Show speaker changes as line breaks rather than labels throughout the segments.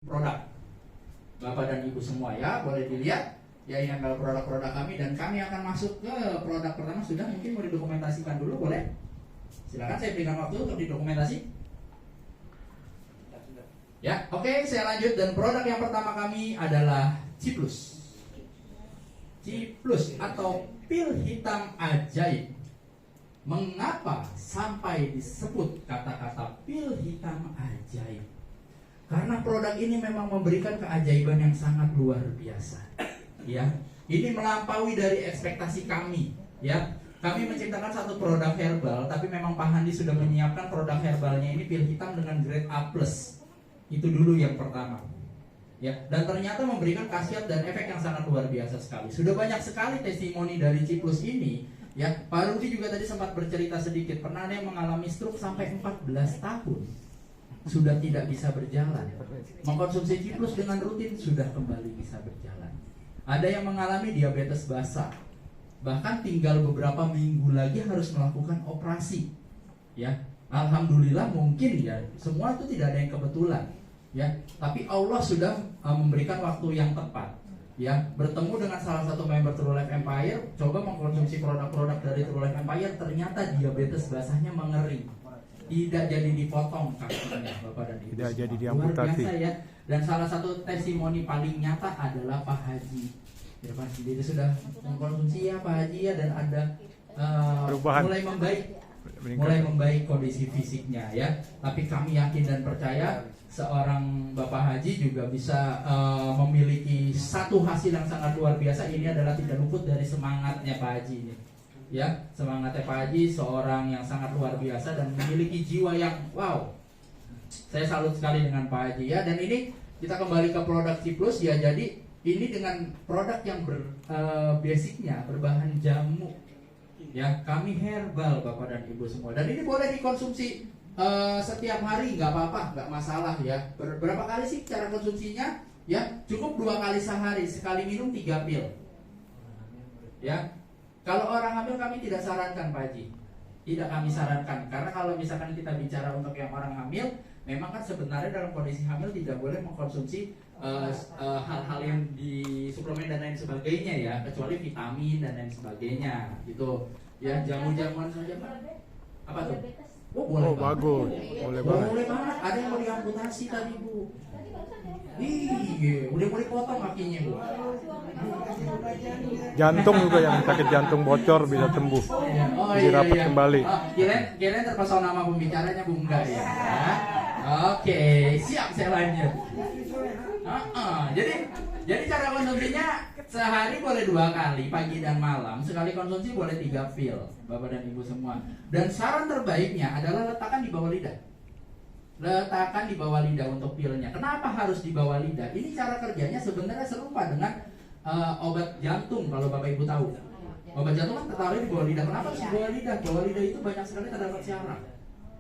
produk Bapak dan Ibu semua ya, boleh dilihat ya, ini adalah produk-produk kami dan kami akan masuk ke produk pertama. Sudah, mungkin mau didokumentasikan dulu, boleh? Silakan, saya berikan waktu untuk didokumentasi. Ya, oke, saya lanjut. Dan produk yang pertama kami adalah Ciplus. Ciplus atau pil hitam ajaib. Mengapa sampai disebut kata-kata pil hitam ajaib? Karena produk ini memang memberikan keajaiban yang sangat luar biasa. Ya, ini melampaui dari ekspektasi kami. Ya, kami menciptakan satu produk herbal, tapi memang Pak Handi sudah menyiapkan produk herbalnya ini pil hitam dengan grade A+. Itu dulu yang pertama. Ya, dan ternyata memberikan khasiat dan efek yang sangat luar biasa sekali. Sudah banyak sekali testimoni dari Ciplus ini. Ya, Pak Rudi juga tadi sempat bercerita sedikit, pernah ada yang mengalami stroke sampai 14 tahun. Sudah tidak bisa berjalan. Mengkonsumsi Ciplus dengan rutin sudah kembali bisa berjalan. Ada yang mengalami diabetes basal, bahkan tinggal beberapa minggu lagi harus melakukan operasi. Ya, alhamdulillah, mungkin ya semua itu tidak ada yang kebetulan. Ya, tapi Allah sudah memberikan waktu yang tepat. Ya, bertemu dengan salah satu member True Life Empire, coba mengkonsumsi produk-produk dari True Life Empire, ternyata diabetes basahnya mengering. Tidak jadi dipotong kakinya, Bapak dan Ibu.
Tidak jadi
Luar
diamputasi.
biasa ya. Dan salah satu testimoni paling nyata adalah Pak Haji. Ya, Pak Haji, jadi sudah mengkonsumsi ya Pak Haji ya, dan ada
perubahan,
mulai membaik kondisi fisiknya ya. Tapi kami yakin dan percaya seorang Bapak Haji juga bisa memiliki satu hasil yang sangat luar biasa. Ini adalah tidak luput dari semangatnya Pak Haji ini. Ya, semangatnya Pak Haji seorang yang sangat luar biasa dan memiliki jiwa yang wow. Saya salut sekali dengan Pak Haji ya. Dan ini kita kembali ke produk Ciplus ya. Jadi ini dengan produk yang basicnya berbahan jamu. Ya, kami herbal Bapak dan Ibu semua. Dan ini boleh dikonsumsi setiap hari, nggak apa-apa, nggak masalah ya. Berapa kali sih cara konsumsinya? Ya, cukup 2 kali sehari, sekali minum 3 pil. Ya. Kalau orang hamil kami tidak sarankan Pak Haji. Tidak kami sarankan. Karena kalau misalkan kita bicara untuk yang orang hamil, memang kan sebenarnya dalam kondisi hamil tidak boleh mengkonsumsi hal-hal yang di suplemen dan lain sebagainya ya, kecuali vitamin dan lain sebagainya gitu. Ya, jamu-jamuan saja Pak. Apa tuh? Oh, boleh.
Oh, bagus. Boleh banget.
Boleh banget. Ada yang mau diamputasi tadi, Bu. Iya, udah mau dipotong kakinya, Bu.
Jantung juga, yang sakit jantung bocor bisa sembuh.
Oh,
Bisa rapat
iya.
kembali.
Oh, kirain terpesona nama pembicaranya, Bu, enggak ya? Oke, siap, saya lanjut. Jadi cara konsumsinya sehari boleh 2 kali, pagi dan malam. Sekali konsumsi boleh 3 pil, Bapak dan Ibu semua. Dan saran terbaiknya adalah letakkan di bawah lidah. Letakkan di bawah lidah untuk pilnya. Kenapa harus di bawah lidah? Ini cara kerjanya sebenarnya serupa dengan obat jantung, kalau Bapak Ibu tahu. Obat jantung kan tertarik di bawah lidah. Kenapa harus di bawah lidah? Bawah lidah itu banyak sekali terdapat syaraf.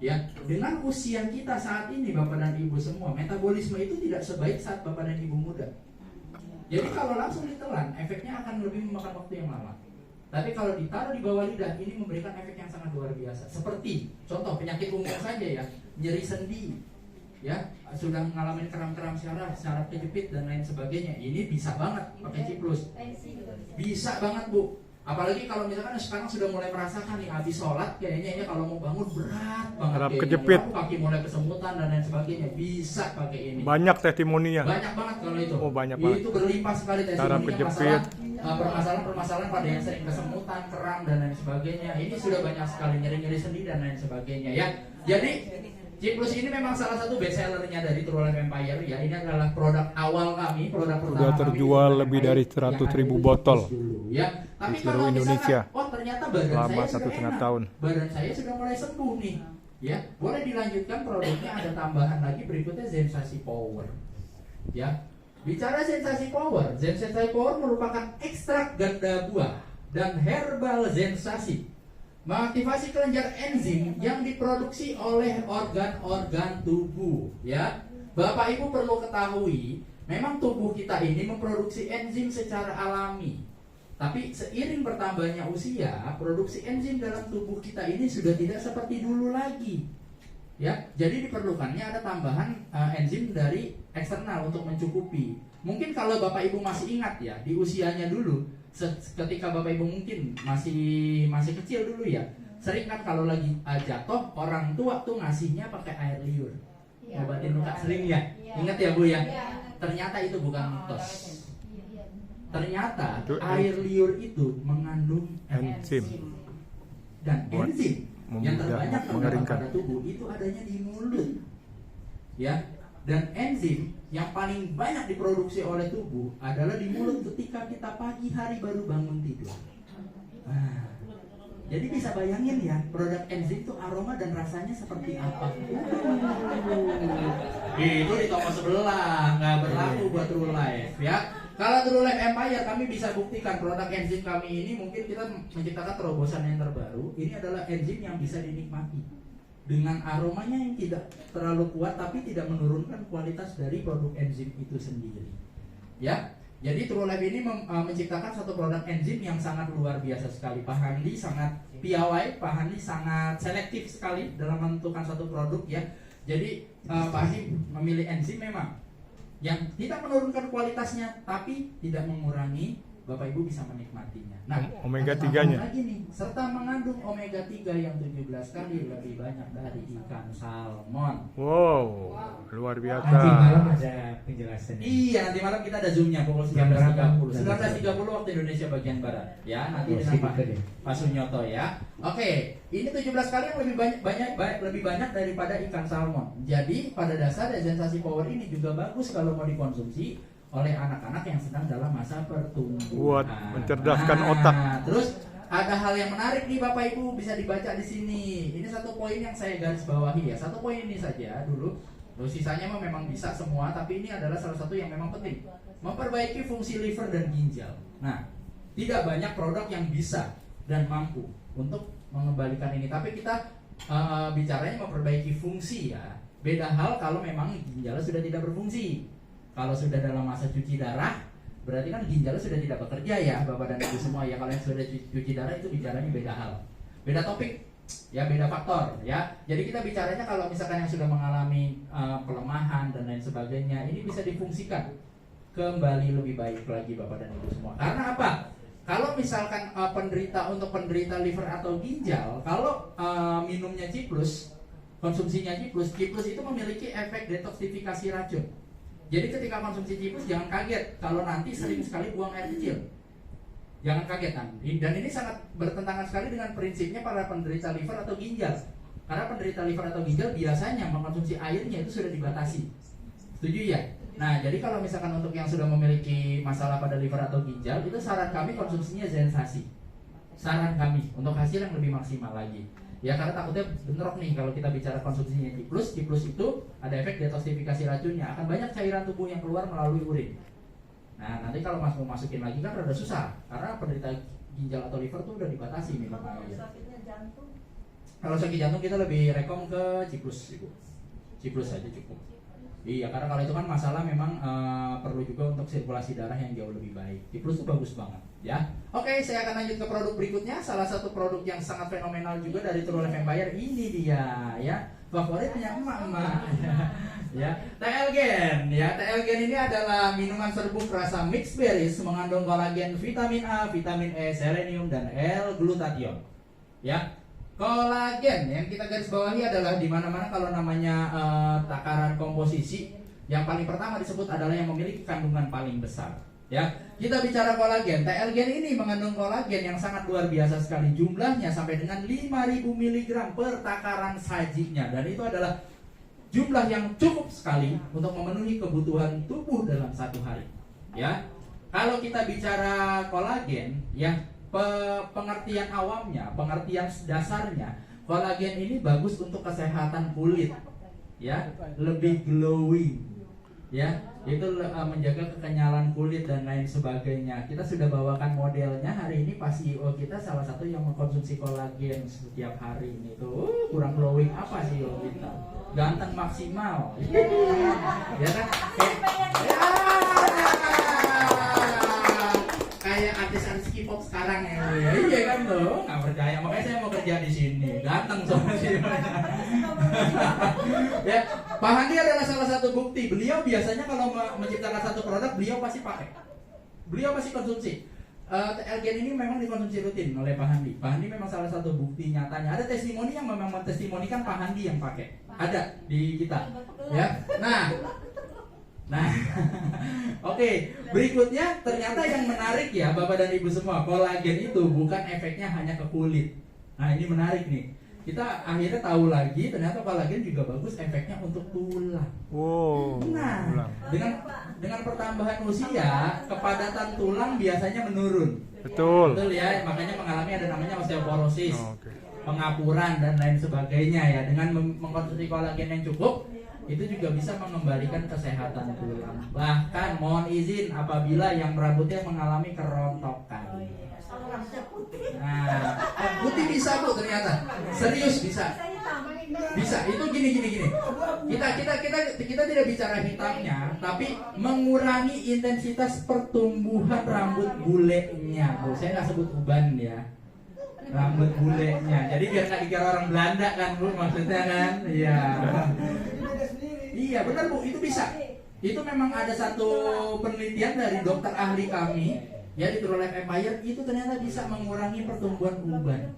Ya, dengan usia kita saat ini Bapak dan Ibu semua, metabolisme itu tidak sebaik saat Bapak dan Ibu muda. Jadi kalau langsung ditelan, efeknya akan lebih memakan waktu yang lama. Tapi kalau ditaruh di bawah lidah, ini memberikan efek yang sangat luar biasa. Seperti contoh penyakit umum saja ya, nyeri sendi, ya, sudah mengalami kram-kram syaraf kejepit dan lain sebagainya. Ini bisa banget pakai Ciplus. Bisa banget, Bu. Apalagi kalau misalkan sekarang sudah mulai merasakan nih, habis sholat kayaknya ini kalau mau bangun berat banget,
Harap
kayaknya.
kejepit.
Kaki mulai kesemutan dan lain sebagainya. Bisa pakai ini.
Banyak testimoninya.
Banyak banget kalau itu.
Oh, banyak banget.
Itu berlimpah sekali
Saraf
testimoninya
kejepit.
masalah permasalahan-permasalahan pada yang sering kesemutan, kram dan lain sebagainya. Ini sudah banyak sekali, nyeri-nyeri sendi dan lain sebagainya ya. Jadi Ciplus ini memang salah satu best sellernya dari True Life Empire ya. Ini adalah produk awal kami, produk pertama
Sudah terjual
kami
lebih dari 100.000 botol
dulu, ya. Tapi
di seluruh
kalau
Indonesia.
misalkan, oh ternyata badan
Selama
saya
1,5
sudah enak,
tahun.
badan saya sudah mulai sembuh nih, ya. Boleh dilanjutkan produknya, ada tambahan lagi berikutnya Zensasi Power, ya. Bicara Zensasi Power merupakan ekstrak ganda buah dan herbal Zensasi. Mengaktifasi kelenjar enzim yang diproduksi oleh organ-organ tubuh ya. Bapak Ibu perlu ketahui, memang tubuh kita ini memproduksi enzim secara alami. Tapi seiring bertambahnya usia, produksi enzim dalam tubuh kita ini sudah tidak seperti dulu lagi. Ya, jadi diperlukannya ada tambahan enzim dari eksternal untuk mencukupi. Mungkin kalau Bapak Ibu masih ingat ya, di usianya dulu, ketika Bapak Ibu mungkin masih kecil dulu ya, sering kan kalau lagi jatuh, orang tua tuh ngasihnya pakai air liur, ngobatin luka, sering ya. Ingat ya Bu ya. Ternyata itu bukan mitos. Ternyata
Itu
air liur itu mengandung
enzim.
dan
Buat
enzim yang terbanyak terdapat
mengeringkan.
pada tubuh itu adanya di mulut, ya. Dan enzim yang paling banyak diproduksi oleh tubuh adalah di mulut ketika kita pagi hari baru bangun tidur. Nah, jadi bisa bayangin ya, produk enzim itu aroma dan rasanya seperti apa. Itu di toko sebelah, nggak berlaku buat True Life ya. Kalau True Life Empire kami bisa buktikan produk enzim kami ini, mungkin kita menciptakan terobosan yang terbaru. Ini adalah enzim yang bisa dinikmati dengan aromanya yang tidak terlalu kuat tapi tidak menurunkan kualitas dari produk enzim itu sendiri. Ya. Jadi True Life ini menciptakan satu produk enzim yang sangat luar biasa sekali. Pak Handi sangat piawai, Pak Handi sangat selektif sekali dalam menentukan satu produk ya. Jadi Pak Handi memilih enzim memang yang tidak menurunkan kualitasnya tapi tidak mengurangi, Bapak Ibu bisa menikmatinya. Nah,
Omega
ada
3-nya.
tambahan lagi nih, serta mengandung omega 3 yang 17 kali lebih banyak dari ikan salmon.
Wow, luar biasa.
Nanti malam ada penjelasannya.
Iya, nanti malam kita ada zoomnya pukul
Jam berapa?
19.30 waktu Indonesia bagian barat. Ya, nanti dengan Pak Sunyoto ya. Oke, ini 17 kali yang lebih banyak daripada ikan salmon. Jadi pada dasarnya sensasi power ini juga bagus kalau mau dikonsumsi oleh anak-anak yang sedang dalam masa pertumbuhan.
Buat mencerdaskan otak.
Terus ada hal yang menarik nih Bapak Ibu, bisa dibaca di sini. Ini satu poin yang saya garis bawahi ya. Satu poin ini saja dulu. Terus sisanya memang bisa semua, tapi ini adalah salah satu yang memang penting. Memperbaiki fungsi liver dan ginjal. Nah, tidak banyak produk yang bisa dan mampu untuk mengembalikan ini. Tapi kita bicaranya memperbaiki fungsi ya. Beda hal kalau memang ginjalnya sudah tidak berfungsi. Kalau sudah dalam masa cuci darah, berarti kan ginjalnya sudah tidak bekerja ya, Bapak dan Ibu semua ya. Kalau yang sudah cuci darah itu bicaranya beda hal, beda topik, ya beda faktor ya. Jadi kita bicaranya kalau misalkan yang sudah mengalami pelemahan dan lain sebagainya, ini bisa difungsikan kembali lebih baik lagi Bapak dan Ibu semua. Karena apa? Kalau misalkan penderita liver atau ginjal, kalau minumnya Ciplus, konsumsinya Ciplus itu memiliki efek detoksifikasi racun. Jadi ketika konsumsi Ciplus jangan kaget kalau nanti sering sekali buang air kecil. Jangan kaget kan. Dan ini sangat bertentangan sekali dengan prinsipnya para penderita liver atau ginjal. Karena penderita liver atau ginjal biasanya mengkonsumsi airnya itu sudah dibatasi. Setuju ya? Nah, jadi kalau misalkan untuk yang sudah memiliki masalah pada liver atau ginjal, itu saran kami konsumsinya zensasi. Saran kami untuk hasil yang lebih maksimal lagi. Ya karena takutnya bentrok nih kalau kita bicara konsumsinya Ciplus itu ada efek detoksifikasi racunnya, akan banyak cairan tubuh yang keluar melalui urin. Nah nanti kalau mau masukin lagi kan rada susah, karena penderita ginjal atau liver tuh udah dibatasi minum air. Kalau sakit jantung kita lebih rekom ke Ciplus, Ibu. Ciplus aja cukup. Iya, karena kalau itu kan masalah memang perlu juga untuk sirkulasi darah yang jauh lebih baik. Ciplus itu bagus banget, ya. Oke, saya akan lanjut ke produk berikutnya. Salah satu produk yang sangat fenomenal juga dari True Life Empire, ini dia, ya. Favoritnya emak-emak. Ya, TLGen, ya. TLGen ini adalah minuman serbuk rasa mixed berries, mengandung kolagen, vitamin A, vitamin E, selenium, dan L-glutathione. Ya. Kolagen yang kita garis bawahi adalah di mana-mana kalau namanya takaran komposisi, yang paling pertama disebut adalah yang memiliki kandungan paling besar. Ya, kita bicara kolagen. TLGen ini mengandung kolagen yang sangat luar biasa sekali, jumlahnya sampai dengan 5.000 mg per takaran sajinya, dan itu adalah jumlah yang cukup sekali untuk memenuhi kebutuhan tubuh dalam satu hari. Ya, kalau kita bicara kolagen, ya pengertian awamnya, pengertian dasarnya, kolagen ini bagus untuk kesehatan kulit, ya, lebih glowing, ya, itu menjaga kekenyalan kulit dan lain sebagainya. Kita sudah bawakan modelnya hari ini, Pak CEO kita salah satu yang mengkonsumsi kolagen setiap hari ini tuh. Kurang glowing apa CEO kita? Ganteng maksimal, ya kan? Kayak artis-artis K-pop sekarang ya, iya kan tuh, nggak percaya percaya. Makanya saya mau kerja di sini. Ganteng soalnya sih. Ya, Pak Handi adalah salah satu bukti. Beliau biasanya kalau menciptakan satu produk, beliau pasti pakai. Beliau pasti konsumsi. TLGen ini memang dikonsumsi rutin oleh Pak Handi. Pak Handi memang salah satu bukti nyatanya. Ada testimoni yang memang mentestimonikan Pak Handi yang pakai. Ada di kita. Ya. Nah, oke. Berikutnya ternyata yang menarik ya Bapak dan Ibu semua, kolagen itu bukan efeknya hanya ke kulit. Nah ini menarik nih. Kita akhirnya tahu lagi ternyata kolagen juga bagus efeknya untuk tulang.
Wow.
Nah, dengan pertambahan usia, kepadatan tulang biasanya menurun.
Betul.
Betul ya, makanya mengalami ada namanya osteoporosis,
Oh, oke.
pengapuran dan lain sebagainya ya. Dengan mengkonsumsi kolagen yang cukup, itu juga bisa mengembalikan kesehatan tulang. Bahkan mohon izin apabila yang rambutnya mengalami kerontokan. Nah, putih bisa Bu ternyata. Serius bisa. Bisa. Itu gini. Kita tidak bicara hitamnya, tapi mengurangi intensitas pertumbuhan rambut bulenya. Bu, saya nggak sebut uban ya. Rambut bulenya. Jadi biar nggak dikira orang Belanda kan Bu, maksudnya kan? Iya. Iya benar Bu, itu bisa. Itu memang ada satu penelitian dari dokter ahli kami ya di True Life Empire, itu ternyata bisa mengurangi pertumbuhan uban.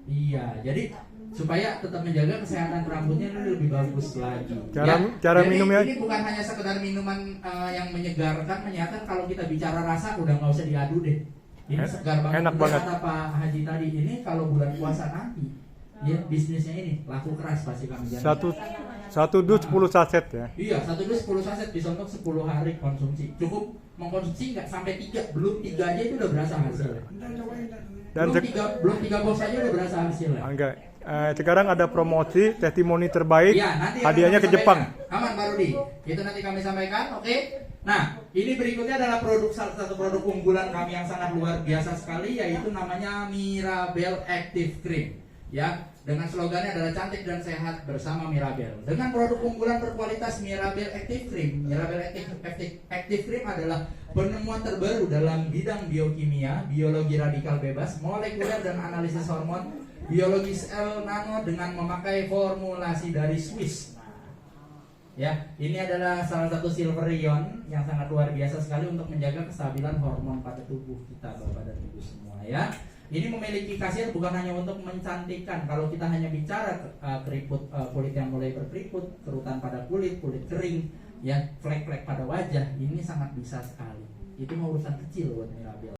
Iya, jadi supaya tetap menjaga kesehatan rambutnya lebih bagus lagi.
Cara
jadi
minumnya
ini bukan hanya sekedar minuman yang menyegarkan, menyehatkan. Kalau kita bicara rasa udah nggak usah diadu deh. Ini segar banget.
Enak banget.
Kata Pak Haji tadi, ini kalau bulan puasa nanti, ya bisnisnya ini laku keras pasti kami jamin.
Satu dus 10 saset ya.
Iya, satu dus 10 saset bisa untuk 10 hari konsumsi. Cukup mengkonsumsi nggak sampai 3, belum 3 aja itu udah berasa hasilnya.
Dan
belum 3 box aja udah berasa hasilnya.
enggak. Sekarang ada promosi testimoni terbaik.
Ya, nanti
hadiahnya ke Jepang.
Aman Pak Rudi. Itu nanti kami sampaikan, oke? Nah, ini berikutnya adalah salah satu produk unggulan kami yang sangat luar biasa sekali, yaitu namanya Mirabel Active Cream. Ya, dengan slogannya adalah cantik dan sehat bersama Mirabel. Dengan produk unggulan berkualitas Mirabel Active Cream, Mirabel Active Cream adalah penemuan terbaru dalam bidang biokimia, biologi radikal bebas, molekuler dan analisis hormon, biologi sel nano dengan memakai formulasi dari Swiss. Ya, ini adalah salah satu silver ion yang sangat luar biasa sekali untuk menjaga kestabilan hormon pada tubuh kita, Bapak dan Ibu semua ya. Ini memiliki khasiat bukan hanya untuk mencantikkan. Kalau kita hanya bicara keriput, kulit yang mulai berkeriput, kerutan pada kulit kering, ya flek-flek pada wajah, ini sangat bisa sekali. Itu urusan kecil buat Mirabel.